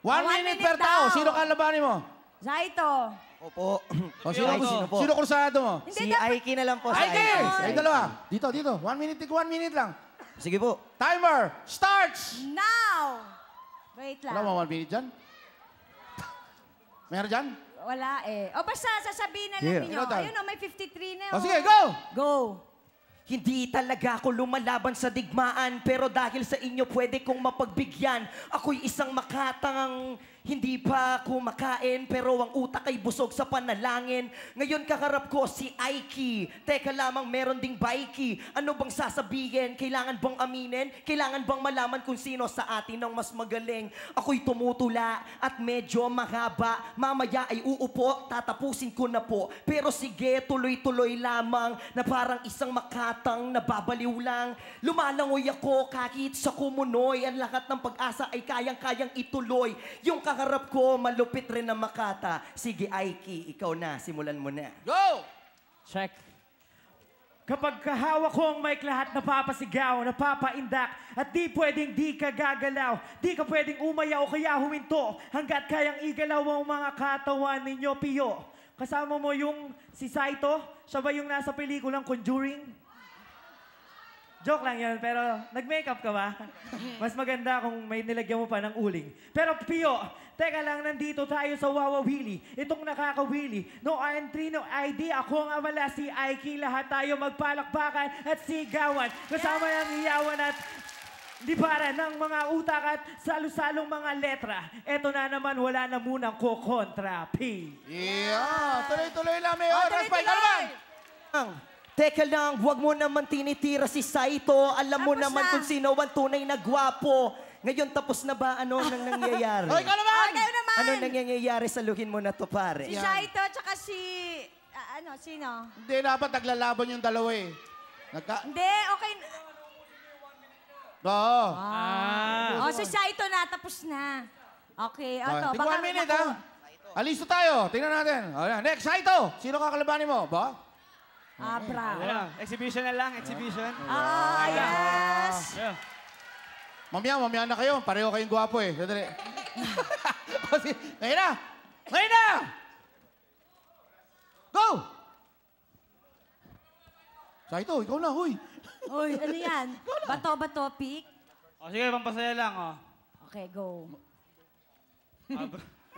1 minute per tao. Sino kalabanin mo? Saito. Opo. O, sino krusado mo? Si Aiki na lang po. Aiki! Ay, dalawa. Dito. 1 minute, 1 minute lang. Sige po. Timer starts! Now! Wait lang. Wala mo 1 minute dyan? Meron dyan? Wala eh. O basta, sasabihin na lang ninyo. Ayun o, may 53 na O sige, go! Go! Hindi talaga ako lumalaban sa digmaan, pero dahil sa inyo pwede kong mapagbigyan. Ako'y isang makatangang hindi pa kumakain, pero ang utak ay busog sa panalangin. Ngayon kaharap ko si Aiki. Teka lamang, meron ding Baiki. Ano bang sasabihin? Kailangan bang aminin? Kailangan bang malaman kung sino sa atin ang mas magaling? Ako'y tumutula at medyo mahaba. Mamaya ay uupo, tatapusin ko na po. Pero sige, tuloy-tuloy lamang na parang isang makatang nababaliw lang. Lumalangoy ako kahit sa kumunoy. Ang lahat ng pag-asa ay kayang-kayang ituloy. Yung kaharap ko, malupit rin na makata. Sige, Aiki, ikaw na. Simulan mo na. Go! Check. Kapag kahawak ko ang mic, lahat napapasigaw, napapaindak, at di pwedeng di ka gagalaw, di ka pwedeng umayaw kaya huminto, hanggat kayang igalaw ang mga katawan ninyo, Pio. Kasama mo yung si Saito, siya ba yung nasa pelikulang Conjuring? Joke lang yun, pero nag-makeup ka ba? Mas maganda kung may nilagyan mo pa ng uling. Pero Pio, teka lang, nandito tayo sa Wawa Willy. Itong nakakawili. No R&3, no ID. Ako ang awala, si Aiki. Lahat tayo magpalakpakan at sigawan. Kasama ng hiyawan at libaran ng mga utak at salo-salong mga letra. Eto na naman, wala na munang kokontra. P. Yeah! Tuloy-tuloy lang, Mayor. Tuloy-tuloy! Teka lang, huwag mo naman tinitira si Saito. Alam mo naman kung sino ang tunay na gwapo. Ngayon, tapos na ba? Ano nang nangyayari? Hoy, ikaw naman! Kayo naman! Ano nangyayari? Saluhin mo na to, pare. Si Saito, tsaka si... sino? Hindi, dapat naglalaban yung dalawa eh. Hindi, okay. Oo. O, si Saito na, tapos na. Okay, ito. Tig 1 minute, ha? Alisto tayo. Tingnan natin. O, yan. Next, Saito. Sino kakalabanin mo? Ba? Abra. Exhibition na lang, exhibition. Yes! Mamaya na kayo. Pareho kayong gwapo eh. Sandali. Ngayon na! Ngayon na! Go! Saito, ikaw na, huy. Uy, ano yan? Bato-bato, pick? O sige, pampasaya lang, o. Okay, go.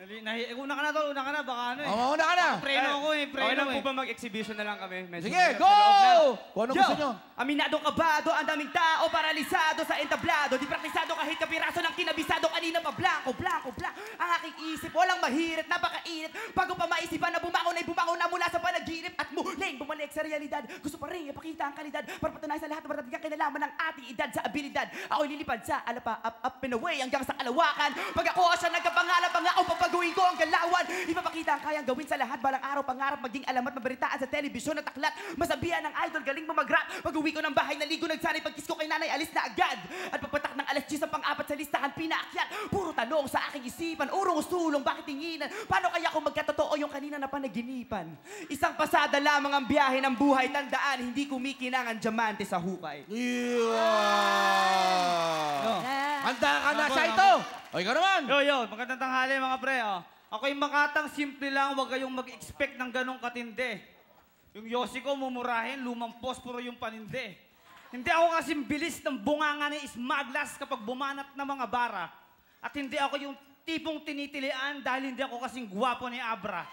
Una ka na tol, una ka na, baka ano eh. Mauna ka na. Preno ako eh, preno eh. Okay lang po ba mag-exhibition na lang kami? Medyo Sige, mahirap go! sa loob na. Kung ano gusto nyo. Aminado kabado, ang daming tao, paralisado sa entablado. Di praktisado kahit kapiraso ng kinabisado. Kanina pa blanco. Ang aking isip, walang mahirit, napakainit. Bago pa maisipan na bumangon ay bumangon na mula sa panaginip. At muling bumalik sa realidad. Gusto pa rin ipakita ang kalidad. Para patunay sa lahat ng maratigang kinalaman ng ating edad sa abilidad. Ako'y lilipad sa alapa, up and away hanggang sa kalawakan. Pag ako siya nagkapangalan, pangako papagawin ko ang galawan. Ipapakita ang kayang gawin sa lahat. Balang araw, pangarap, maging alam at mabaritaan sa telebisyon at aklat. Masabihan ng idol, galing mo mag-rap. Pag-uwi ko ng bahay, naligo, nagsanay. Pag-kiss ko kay nanay, alis na agad. At pagpatak ng alas 10 ang pang-apat sa listahan, pinaakyat. Puro tanong sa aking isipan. Urong-sulong, bakit tinginan? Paano kaya kung magkatotoo yung kanina na panaginipan? Isang pasada lamang ang biyahe ng buhay. Tandaan, hindi kumikinang ang diamante sa hukay. Handa ka na, Saito! O, ikaw naman! Yo, magandang tanghali mga pre, o. Ako'y makatang simple lang, huwag kayong mag-expect ng ganong katindi. Yung Yossi ko, mumurahin, lumang posporo yung panindi. Hindi ako kasing bilis ng bunganga ni Smaglas kapag bumanat ng mga bara. At hindi ako yung tipong tinitilian dahil hindi ako kasing gwapo ni Abra.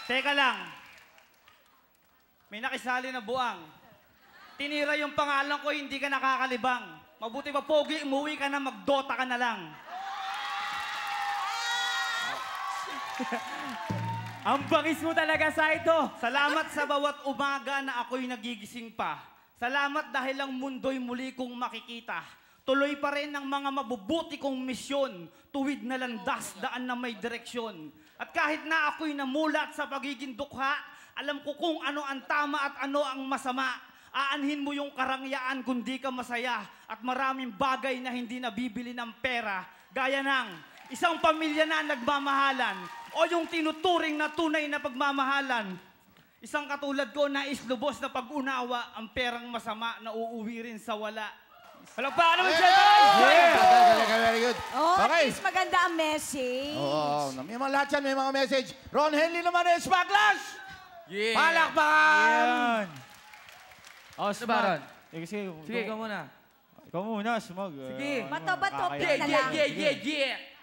Teka lang. May nakisali na buang. Tinira yung pangalan ko, hindi ka nakakalibang. Mabuti pa, pogi, umuwi ka na, magdota ka na lang. Ang bangis mo talaga, Saito. Salamat sa bawat umaga na ako'y nagigising pa. Salamat dahil ang mundo'y muli kong makikita. Tuloy pa rin ang mga mabubuti kong misyon. Tuwid na landas, daan na may direksyon. At kahit na ako'y namulat sa pagiging dukha, alam ko kung ano ang tama at ano ang masama. Aanhin mo yung karangyaan kung di ka masaya. At maraming bagay na hindi nabibili ng pera. Gaya ng isang pamilya na nagmamahalan o yung tinuturing na tunay na pagmamahalan. Isang katulad ko na islubos na pag-unawa ang perang masama na uuwi rin sa wala. Palakpakan naman siya, Yeah! Very good. Promise, maganda ang message. Oo, may mga lahat yan, may mga message. Ron Henley naman is backlash! Yeah. Palakpakan! Yan. Oh, Smog. Baron? Sige, Sige, ikaw muna. Ikaw muna, Smog. Sige. Bato-bato, Kaya- na lang.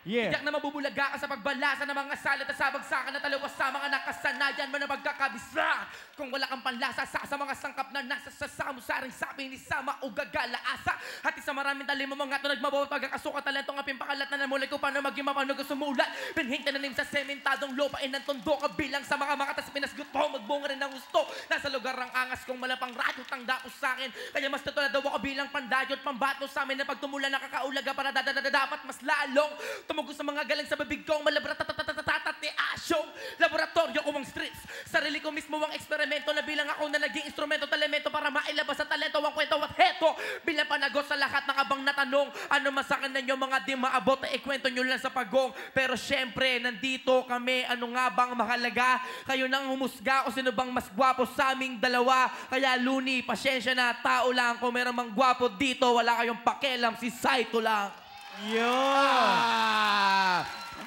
Yeah. Tiyak na mabubulaga ka sa pagbalasa ng mga salat at sa bagsakan na talawas sa mga nakasanayan mo na magkakabisra. Kung wala kang panlasa sa mga sangkap na nasa sasamusaring sabi ni Sama o gagala asa. Hati sa maraming talim mo mga tunag mabawat pagkakasukat talentong aping pakalat na namulay ko paano maging mapanog sumulat. Pinhing tananim sa sementadong lupain ng tondo kabilang sa mga makatas pinasgot mo magbunga rin ng gusto. Nasa lugar ang angas kong malapang radyo tangdapos sa akin. Kaya mas tutulad daw ako bilang pandayot pambato sa amin na pagtumulan nakakaulaga para dapat mas lalong tumugo sa mga galing sa bibig kong malabratatatatatat ni Asyong laboratorio ko ang streets. Sarili ko mismo ang eksperimento na bilang ako na naging instrumento talemento para mailabas sa talento ang kwento at heto bilang panagot sa lahat ng abang natanong ano masakan ninyo mga di maabot na ikwento nyo lang sa pagong pero syempre nandito kami ano nga bang mahalaga kayo nang humusga o sino bang mas gwapo sa aming dalawa kaya Luni pasyensya na tao lang kung meron mang gwapo dito wala kayong pakialam si Saito lang.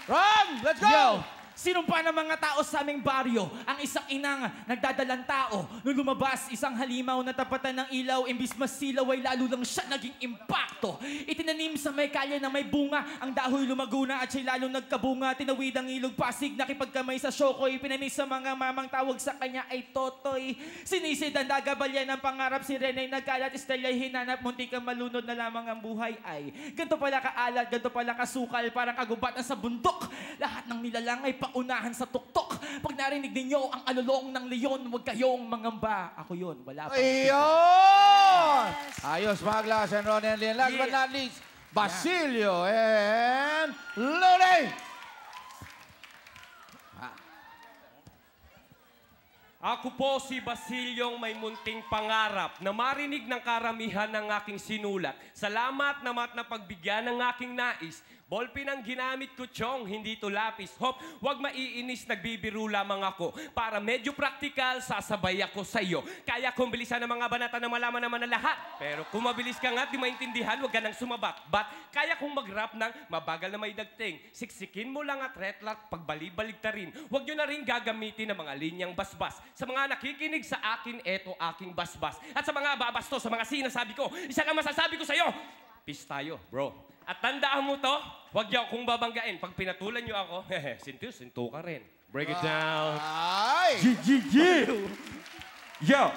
Ron, let's go! Yo! Sino pa ng mga tao sa aming baryo? Ang isang inang nagdadalang tao. Nung lumabas, isang halimaw na tapatan ng ilaw, imbis masilaw ay lalo lang siya naging impacto. Itinanim sa may kalye na may bunga, ang dahoy lumaguna at siya'y lalong nagkabunga. Tinawid ang ilog pasig, nakipagkamay sa syokoy, pinanis sa mga mamang tawag sa kanya ay Totoy. Sinisid ang dagabalyan ng pangarap, si Renay nagkalat, Estella hinanap, munti kang malunod na lamang ang buhay ay. Ganto pala kaalat, ganto pala kasukal, parang kagubatan sa bundok. Lahat ng nilalang ay paunahan sa tuktok. Pag narinig ninyo ang alulong ng leon, huwag kayong mangamba. Ako yun, wala pa. Ayun! Ayos, Maglas and Ron Henley. And last but not least, Basilio and Lune! Ako po si Basilyong may munting pangarap na marinig ng karamihan ng aking sinulat. Salamat namat na pagbigyan ng aking nais. Ballpen ang ginamit ko, Chong, hindi to lapis. Hop, wag maiinis, nagbibiro lamang ako. Para medyo praktikal, sasabay ako sa iyo. Kaya kong bilisan ng mga banata na malaman naman na lahat. Pero kung mabilis ka nga, di maintindihan, wag ka nang sumabat. But kaya kong mag-rap ng mabagal na may dagting. Siksikin mo lang at retlat, pagbalibalig ta rin. Wag nyo na rin gagamitin ng mga linyang basbas. Sa mga nakikinig sa akin, eto aking basbas. At sa mga babasto, sa mga sinasabi ko, isa lang masasabi ko sa'yo, peace tayo, bro. At tandaan mo to, huwag niyo akong babanggain. Pag pinatulan niyo ako, sinto ka rin. Break it down. Ay! Yo!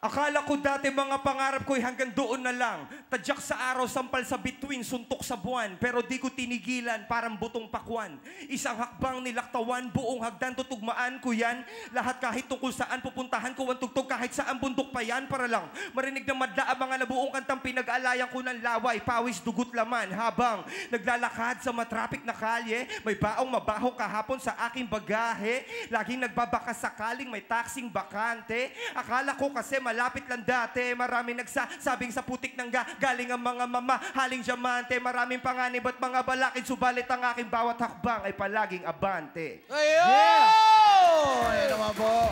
Akala ko dati mga pangarap ko'y hanggang doon na lang. Tadyak sa araw, sampal sa bituin, suntok sa buwan. Pero di ko tinigilan, parang butong pakwan. Isang hakbang nilaktawan, buong hagdan tutugmaan ko yan. Lahat kahit tungkol saan pupuntahan ko, ang tugtog kahit saan bundok pa yan. Para lang marinig ng madla ang mga nabuong kantang pinag-alayan ko ng laway. Pawis, dugot, laman. Habang naglalakad sa matrapik na kalye, may baong mabaho kahapon sa aking bagahe. Laging nagbabaka sakaling may taksing bakante. Akala ko kasi malapit lang dati, maraming nagsasabing sa putik ng galing ang mga mama, haling diamante, maraming panganib at mga balakid, subalit ang aking bawat hakbang ay palaging abante. Ayun! Ayun naman po.